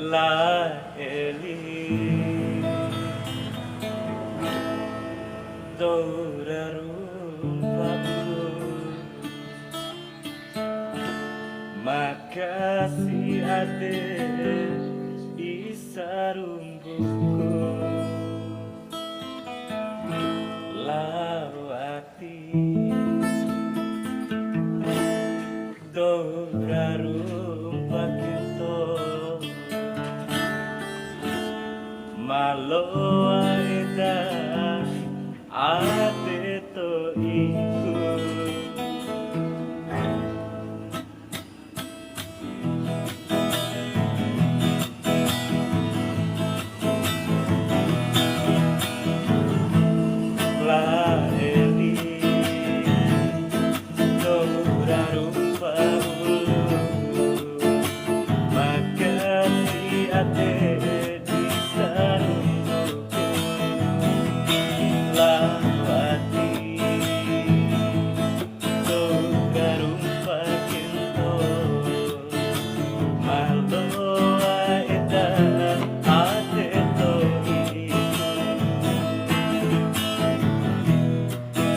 La Eli Dorarumpaku, makasih ade isarumbuku lawati Dorarumpakento malo aida ate to iku la eli Dorarumpaku, makasih ate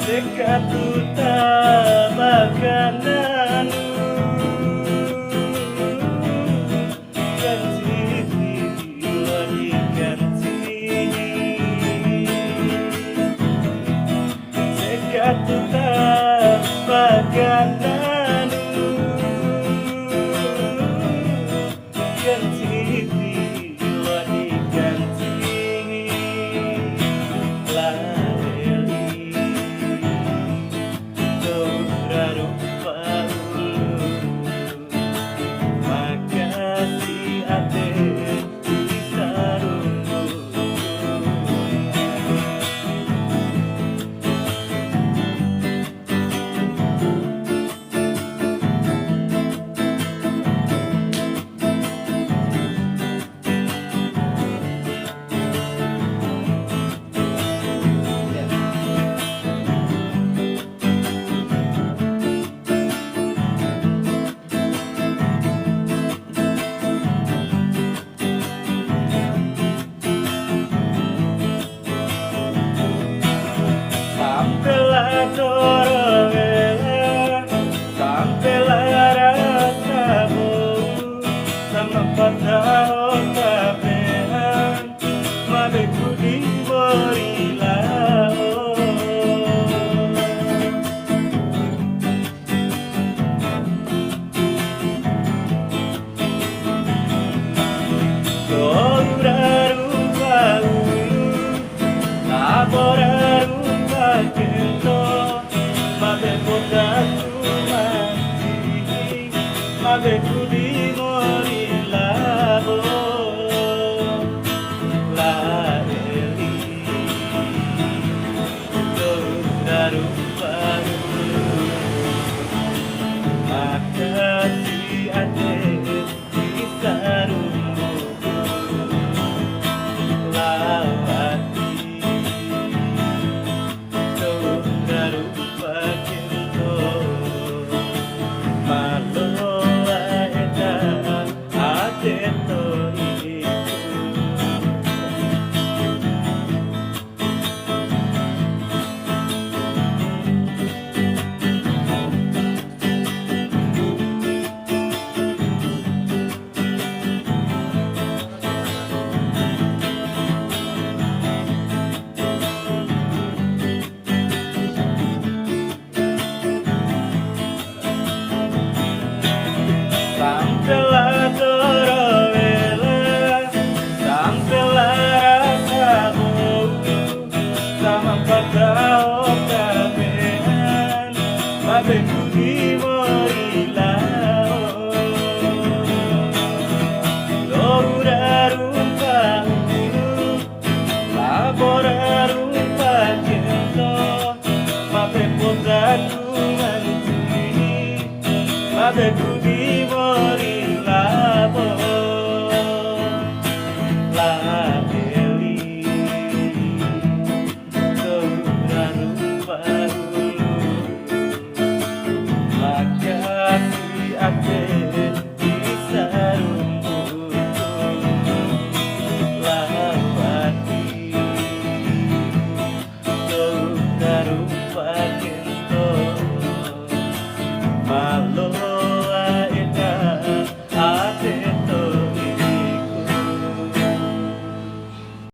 Sekatuta makanan ganti lagi ganti sekatuta makanan ganti lagi ganti makasih ate isarumbuku. Sampailah dorongela, sampailah rasamu, sama pada okabehan, mabeku diberilah. Dorarumpaku, laborarumpakento, mabekotatu mati, mabeku dimorilah. La Eli Dorarumpaku, makasih ade isarumbuku lawati Dorarumpakento malo aeda ate to iku. Sampailah dorongela, sampailah rasamu, sama pada okabehan, mabeku dimorilah. Dorarumpaku, laborarumpakento, mabekotatu mati, mabeku dimorilah. La Eli Dorarumpaku, makasih ate isarumbuku. lupakan